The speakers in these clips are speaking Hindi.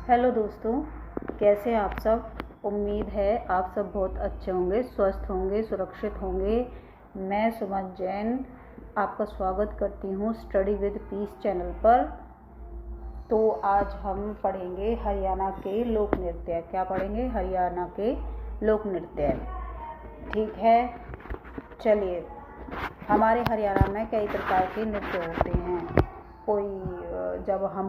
हेलो दोस्तों, कैसे आप सब। उम्मीद है आप सब बहुत अच्छे होंगे, स्वस्थ होंगे, सुरक्षित होंगे। मैं सुमन जैन आपका स्वागत करती हूँ स्टडी विद पीस चैनल पर। तो आज हम पढ़ेंगे हरियाणा के लोक नृत्य। क्या पढ़ेंगे? हरियाणा के लोक नृत्य। ठीक है, चलिए। हमारे हरियाणा में कई प्रकार के नृत्य होते हैं। कोई जब हम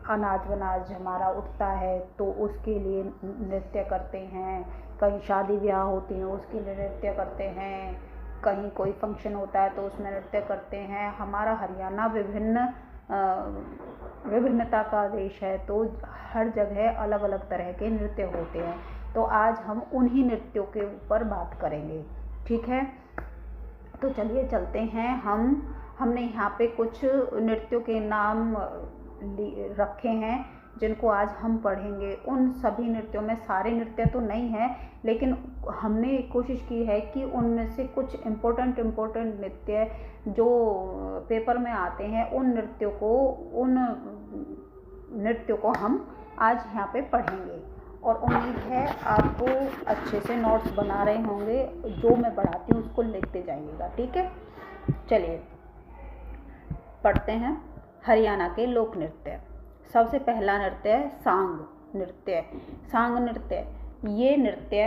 अनाज वनाज हमारा उठता है तो उसके लिए नृत्य करते हैं, कहीं शादी ब्याह होती है उसके लिए नृत्य करते हैं, कहीं कोई फंक्शन होता है तो उसमें नृत्य करते हैं। हमारा हरियाणा विभिन्नता का देश है, तो हर जगह अलग अलग तरह के नृत्य होते हैं। तो आज हम उन्हीं नृत्यों के ऊपर बात करेंगे। ठीक है, तो चलिए चलते हैं। हमने यहाँ पे कुछ नृत्यों के नाम रखे हैं जिनको आज हम पढ़ेंगे। उन सभी नृत्यों में सारे नृत्य तो नहीं है, लेकिन हमने कोशिश की है कि उनमें से कुछ इम्पोर्टेंट नृत्य जो पेपर में आते हैं उन नृत्यों को हम आज यहाँ पे पढ़ेंगे। और उम्मीद है आपको अच्छे से नोट्स बना रहे होंगे, जो मैं पढ़ाती हूँ उसको लिखते जाइएगा। ठीक है, चलिए पढ़ते हैं हरियाणा के लोक नृत्य। सबसे पहला नृत्य है सांग नृत्य। सांग नृत्य, ये नृत्य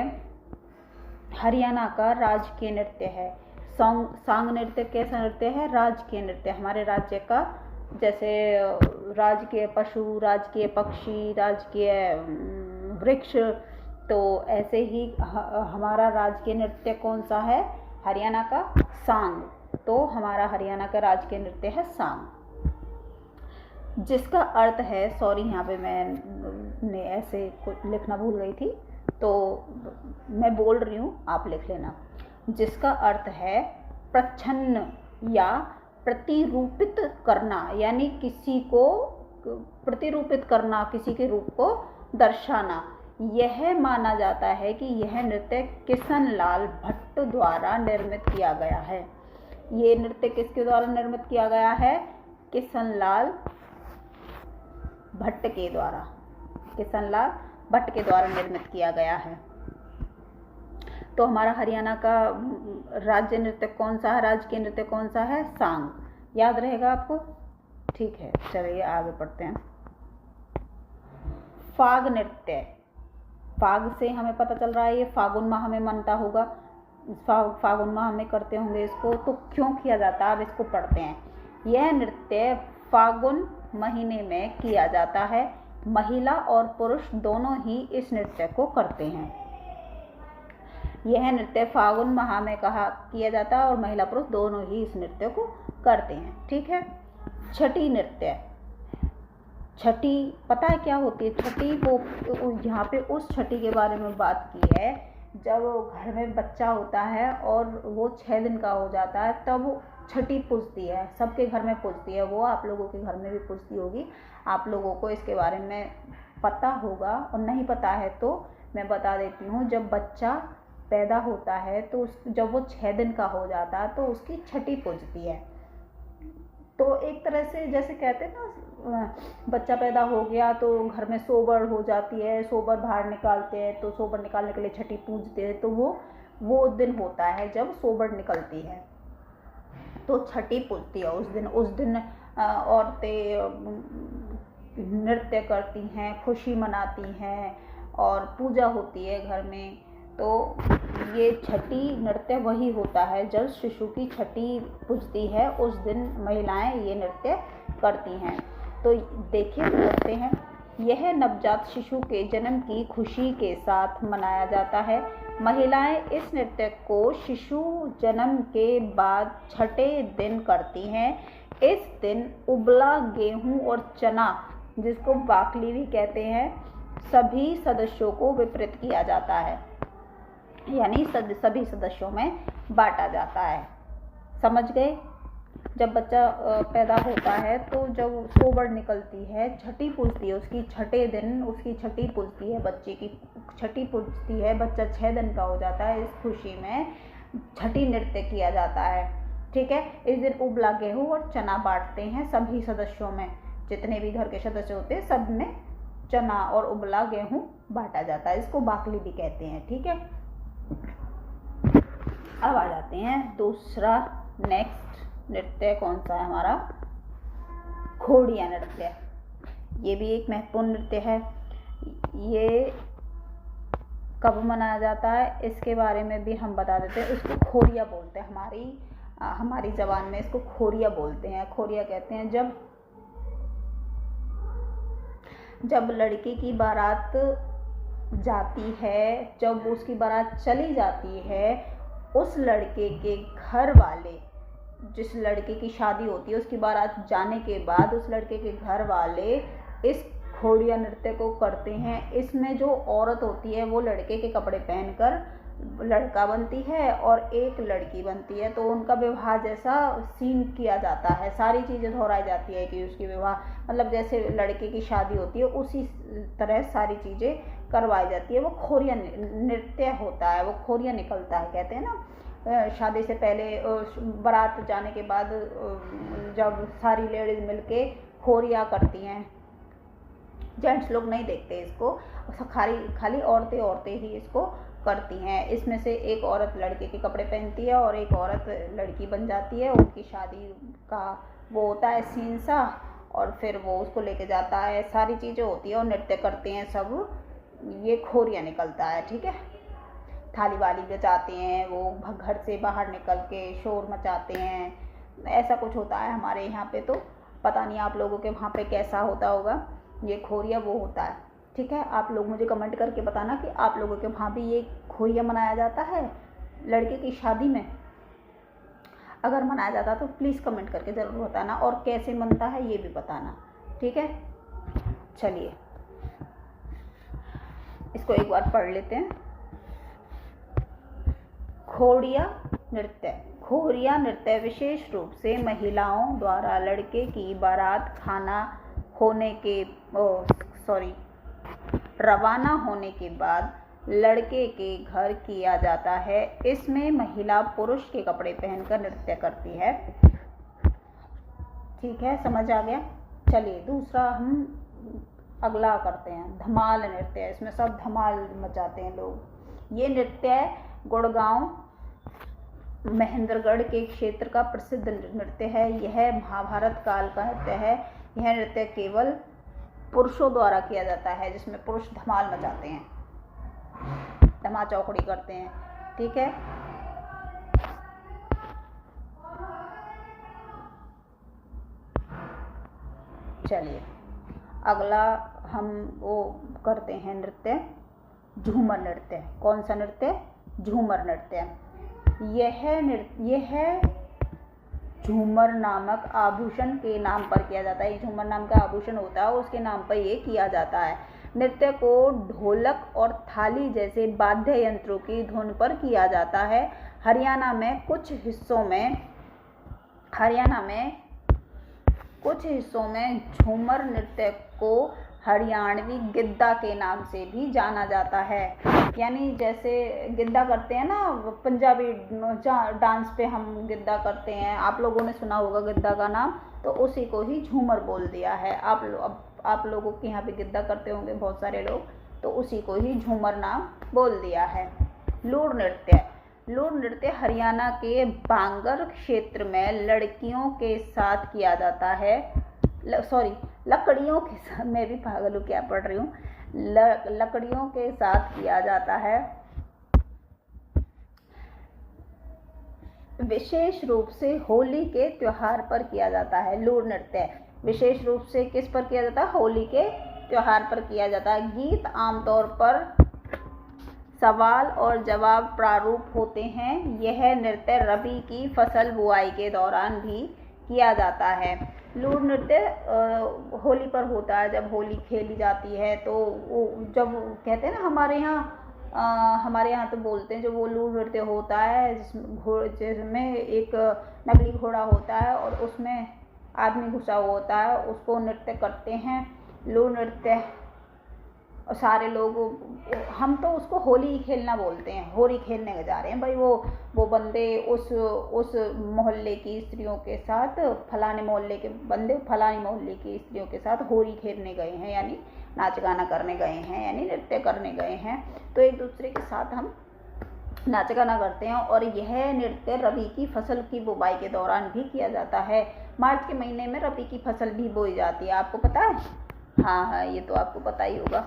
हरियाणा का राजकीय नृत्य है। सांग नृत्य कैसा नृत्य है? राजकीय नृत्य। हमारे राज्य का, जैसे राजकीय पशु, राजकीय पक्षी, राजकीय वृक्ष, तो ऐसे ही हमारा राजकीय नृत्य कौन सा है? हरियाणा का सांग। तो हमारा हरियाणा का राजकीय नृत्य है सांग, जिसका अर्थ है, सॉरी यहाँ पे मैंने ऐसे कुछ लिखना भूल गई थी, तो मैं बोल रही हूँ, आप लिख लेना। जिसका अर्थ है प्रच्छन्न या प्रतिरूपित करना, यानी किसी को प्रतिरूपित करना, किसी के रूप को दर्शाना। यह माना जाता है कि यह नृत्य किशन लाल भट्ट द्वारा निर्मित किया गया है। ये नृत्य किसके द्वारा निर्मित किया गया है? किशन लाल भट्ट के द्वारा। किशन लाल भट्ट के द्वारा निर्मित किया गया है। तो हमारा हरियाणा का राज्य नृत्य कौन सा है? राजकीय नृत्य कौन सा है? सांग। याद रहेगा आपको? ठीक है, चलिए आगे पढ़ते हैं। फाग नृत्य। फाग से हमें पता चल रहा है ये फागुन माह में मनता होगा, फागुन माह में करते होंगे इसको। तो क्यों किया जाता है, अब इसको पढ़ते हैं। यह नृत्य फागुन महीने में किया जाता है। महिला और पुरुष दोनों ही इस नृत्य को करते हैं। यह नृत्य फागुन माह में किया जाता है और महिला पुरुष दोनों ही इस नृत्य को करते हैं। ठीक है। छठी नृत्य। छठी पता है क्या होती है? छठी, वो यहाँ पे उस छठी के बारे में बात की है जब घर में बच्चा होता है और वो 6 दिन का हो जाता है, तब छठी पूजती है। सबके घर में पूजती है वो, आप लोगों के घर में भी पूजती होगी। आप लोगों को इसके बारे में पता होगा, और नहीं पता है तो मैं बता देती हूँ। जब बच्चा पैदा होता है तो जब वो 6 दिन का हो जाता है तो उसकी छठी पूजती है। तो एक तरह से जैसे कहते हैं ना, बच्चा पैदा हो गया तो घर में सोबर हो जाती है, सोबर बाहर निकालते हैं, तो सोबर निकालने के लिए छठी पूजते हैं। तो वो दिन होता है जब सोबर निकलती है, तो छठी पूजती है उस दिन औरतें नृत्य करती हैं, खुशी मनाती हैं और पूजा होती है घर में। तो ये छठी नृत्य वही होता है जब शिशु की छठी पूजती है, उस दिन महिलाएं ये नृत्य करती हैं। तो देखिए पढ़ते हैं। यह नवजात शिशु के जन्म की खुशी के साथ मनाया जाता है। महिलाएं इस नृत्य को शिशु जन्म के बाद छठे दिन करती हैं। इस दिन उबला गेहूं और चना, जिसको बाकली भी कहते हैं, सभी सदस्यों को वितरित किया जाता है, यानी सभी सदस्यों में बांटा जाता है। समझ गए? जब बच्चा पैदा होता है तो जब सोबर निकलती है, छठी पूजती है, उसकी छठे दिन उसकी छठी पूजती है, बच्चे की छठी पूजती है, बच्चा 6 दिन का हो जाता है। इस खुशी में छठी नृत्य किया जाता है। ठीक है। इस दिन उबला गेहूं और चना बांटते हैं सभी सदस्यों में, जितने भी घर के सदस्य होते हैं सब में चना और उबला गेहूं बांटा जाता है, इसको बाकली भी कहते हैं। ठीक है, अब आ जाते हैं दूसरा नेक्स्ट नृत्य कौन सा है हमारा, खोड़िया नृत्य। ये भी एक महत्वपूर्ण नृत्य है। ये कब मनाया जाता है इसके बारे में भी हम बता देते हैं। इसको खोरिया बोलते हैं, हमारी ज़बान में इसको खोरिया बोलते हैं। खोरिया कहते हैं जब लड़के की बारात जाती है, जब उसकी बारात चली जाती है, उस लड़के के घर वाले, जिस लड़के की शादी होती है उसकी बारात जाने के बाद उस लड़के के घर वाले इस खोड़िया नृत्य को करते हैं। इसमें जो औरत होती है वो लड़के के कपड़े पहनकर लड़का बनती है और एक लड़की बनती है, तो उनका विवाह जैसा सीन किया जाता है। सारी चीज़ें दोहराई जाती है कि उसकी विवाह, मतलब जैसे लड़के की शादी होती है उसी तरह सारी चीज़ें करवाई जाती है। वो खोरिया नृत्य होता है, वो खोरिया निकलता है, कहते हैं ना। शादी से पहले बारात जाने के बाद जब सारी लेडीज मिलके खोरिया करती हैं, जेंट्स लोग नहीं देखते इसको, खाली औरतें ही इसको करती हैं। इसमें से एक औरत लड़के के कपड़े पहनती है और एक औरत लड़की बन जाती है। उनकी शादी का वो होता है सीन सा, और फिर वो उसको लेके जाता है, सारी चीज़ें होती है और नृत्य करते हैं सब। ये खोरिया निकलता है। ठीक है, थाली वाली बजाते हैं, वो घर से बाहर निकल के शोर मचाते हैं, ऐसा कुछ होता है हमारे यहाँ पे। तो पता नहीं आप लोगों के वहाँ पे कैसा होता होगा। ये खोरिया वो होता है। ठीक है, आप लोग मुझे कमेंट करके बताना कि आप लोगों के वहाँ भी ये खोरिया मनाया जाता है लड़के की शादी में। अगर मनाया जाता है तो प्लीज़ कमेंट करके ज़रूर बताना, और कैसे मनता है ये भी बताना। ठीक है, चलिए इसको एक बार पढ़ लेते हैं। खोड़िया नृत्य। खोड़िया नृत्य विशेष रूप से महिलाओं द्वारा लड़के की बारात रवाना होने के बाद लड़के के घर किया जाता है। इसमें महिला पुरुष के कपड़े पहनकर नृत्य करती है। ठीक है, समझ आ गया। चलिए दूसरा हम अगला करते हैं, धमाल नृत्य। इसमें सब धमाल मचाते हैं लोग। ये नृत्य गुड़गांव महेंद्रगढ़ के क्षेत्र का प्रसिद्ध नृत्य है। यह महाभारत काल का नृत्य है। यह नृत्य केवल पुरुषों द्वारा किया जाता है, जिसमें पुरुष धमाल मचाते हैं, धमा चौकड़ी करते हैं। ठीक है, चलिए अगला हम वो करते हैं नृत्य झूमर नृत्य। कौन सा नृत्य? झूमर नृत्य। यह झूमर नामक आभूषण के नाम पर किया जाता है। ये झूमर नाम का आभूषण होता है, उसके नाम पर ये किया जाता है। नृत्य को ढोलक और थाली जैसे वाद्य यंत्रों की धुन पर किया जाता है। हरियाणा में कुछ हिस्सों में झूमर नृत्य को हरियाणवी गिद्दा के नाम से भी जाना जाता है। यानी जैसे गिद्दा करते हैं ना, पंजाबी डांस पे हम गिद्दा करते हैं, आप लोगों ने सुना होगा गिद्दा का नाम, तो उसी को ही झूमर बोल दिया है। आप लोगों के यहाँ पे गिद्दा करते होंगे बहुत सारे लोग, तो उसी को ही झूमर नाम बोल दिया है। लूर नृत्य हरियाणा के बांगर क्षेत्र में लड़कियों के साथ किया जाता है। लकड़ियों के साथ, मैं भी पागल हूँ क्या पढ़ रही हूँ, लकड़ियों के साथ किया जाता है। विशेष रूप से होली के त्योहार पर किया जाता है। लूर नृत्य विशेष रूप से किस पर किया जाता है? होली के त्योहार पर किया जाता है। गीत आमतौर पर सवाल और जवाब प्रारूप होते हैं। यह नृत्य रबी की फसल बुआई के दौरान भी किया जाता है। लूर नृत्य होली पर होता है, जब होली खेली जाती है। तो वो जब कहते हैं ना, हमारे यहाँ तो बोलते हैं, जो वो लूर नृत्य होता है जिसमें एक नकली घोड़ा होता है और उसमें आदमी घुसा हुआ होता है, उसको नृत्य करते हैं लूर नृत्य। और सारे लोग, हम तो उसको होली खेलना बोलते हैं, होली खेलने जा रहे हैं भाई। वो बंदे उस मोहल्ले की स्त्रियों के साथ, फलाने मोहल्ले के बंदे फलाने मोहल्ले की स्त्रियों के साथ होली खेलने गए हैं, यानी नाच गाना करने गए हैं यानी नृत्य करने गए हैं, तो एक दूसरे के साथ हम नाच गाना करते हैं। और यह नृत्य रबी की फसल की बुवाई के दौरान भी किया जाता है। मार्च के महीने में रबी की फसल भी बोई जाती है, आपको पता है? हाँ, ये तो आपको पता ही होगा।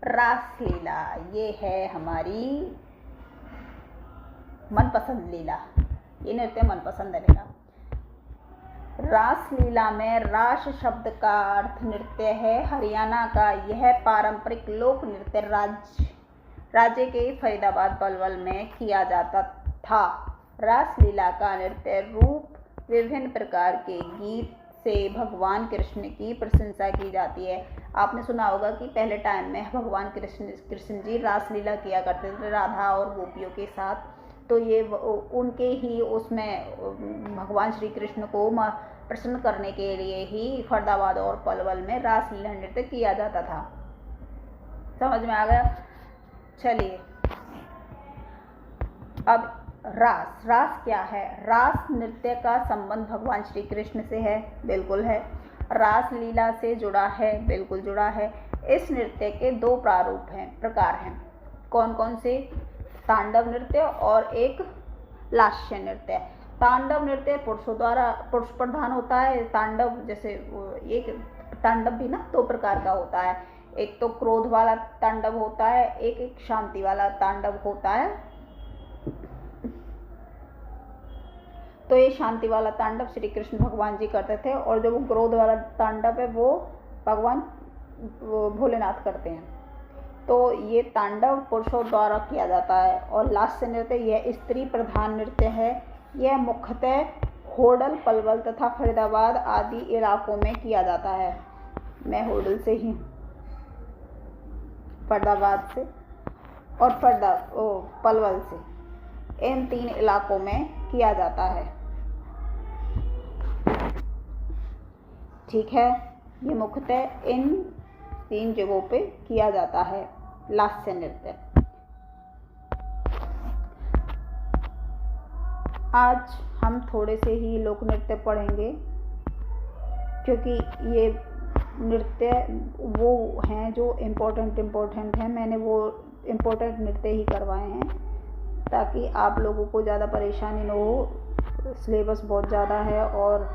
रासलीला, ये है हमारी मनपसंद लीला, ये नृत्य मनपसंद है मेरा। रासलीला में रास शब्द का अर्थ नृत्य है। हरियाणा का यह पारंपरिक लोक नृत्य राज्य के फरीदाबाद पलवल में किया जाता था। रासलीला का नृत्य रूप विभिन्न प्रकार के गीत से भगवान कृष्ण की प्रशंसा की जाती है। आपने सुना होगा कि पहले टाइम में भगवान कृष्ण जी रासलीला किया करते थे राधा और गोपियों के साथ, तो ये उनके ही उसमें भगवान श्री कृष्ण को प्रसन्न करने के लिए ही फरीदाबाद और पलवल में रासलीला नृत्य किया जाता था। समझ में आ गया? चलिए, अब रास क्या है? रास नृत्य का संबंध भगवान श्री कृष्ण से है, बिल्कुल है। रास लीला से जुड़ा है, बिल्कुल जुड़ा है। इस नृत्य के दो प्रकार हैं। कौन कौन से? तांडव नृत्य और एक लास्य नृत्य। तांडव नृत्य पुरुष प्रधान होता है। तांडव जैसे एक तांडव भी ना दो प्रकार का होता है, एक तो क्रोध वाला तांडव होता है, एक शांति वाला तांडव होता है। तो ये शांति वाला तांडव श्री कृष्ण भगवान जी करते थे, और जो वो क्रोध वाला तांडव है वो भगवान भोलेनाथ करते हैं। तो ये तांडव पुरुषों द्वारा किया जाता है। और लास्य नृत्य यह स्त्री प्रधान नृत्य है। यह मुख्यतः होडल, पलवल तथा फरीदाबाद आदि इलाकों में किया जाता है। मैं होडल से ही, फरीदाबाद से और पलवल से, इन 3 इलाकों में किया जाता है। ठीक है, ये मुख्यतः इन 3 जगहों पे किया जाता है लास्य नृत्य। आज हम थोड़े से ही लोक नृत्य पढ़ेंगे, क्योंकि ये नृत्य वो हैं जो इम्पोर्टेंट हैं। मैंने वो इम्पोर्टेंट नृत्य ही करवाए हैं ताकि आप लोगों को ज़्यादा परेशानी न हो। सिलेबस बहुत ज़्यादा है और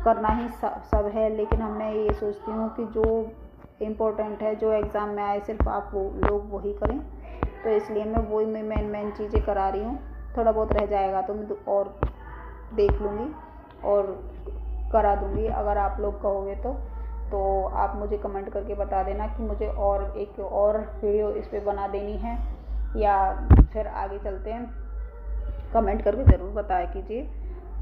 करना ही सब है, लेकिन मैं ये सोचती हूँ कि जो इम्पोर्टेंट है, जो एग्ज़ाम में आए, सिर्फ आप लोग वही करें। तो इसलिए मैं वही मेन चीज़ें करा रही हूँ। थोड़ा बहुत रह जाएगा तो मैं और देख लूँगी और करा दूँगी। अगर आप लोग कहोगे तो आप मुझे कमेंट करके बता देना कि मुझे एक और वीडियो इस पे बना देनी है, या फिर आगे चलते हैं। कमेंट करके ज़रूर बताया कीजिए।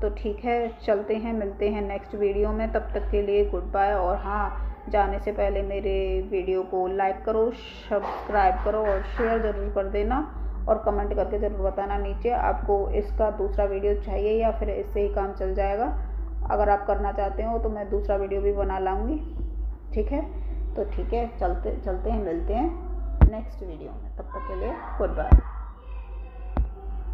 तो ठीक है, चलते हैं, मिलते हैं नेक्स्ट वीडियो में। तब तक के लिए गुड बाय। और हाँ, जाने से पहले मेरे वीडियो को लाइक करो, सब्सक्राइब करो और शेयर ज़रूर कर देना, और कमेंट करके ज़रूर बताना नीचे आपको इसका दूसरा वीडियो चाहिए या फिर इससे ही काम चल जाएगा। अगर आप करना चाहते हो तो मैं दूसरा वीडियो भी बना लाऊंगी। ठीक है, तो ठीक है, चलते हैं, मिलते हैं नेक्स्ट वीडियो में। तब तक के लिए गुड बाय।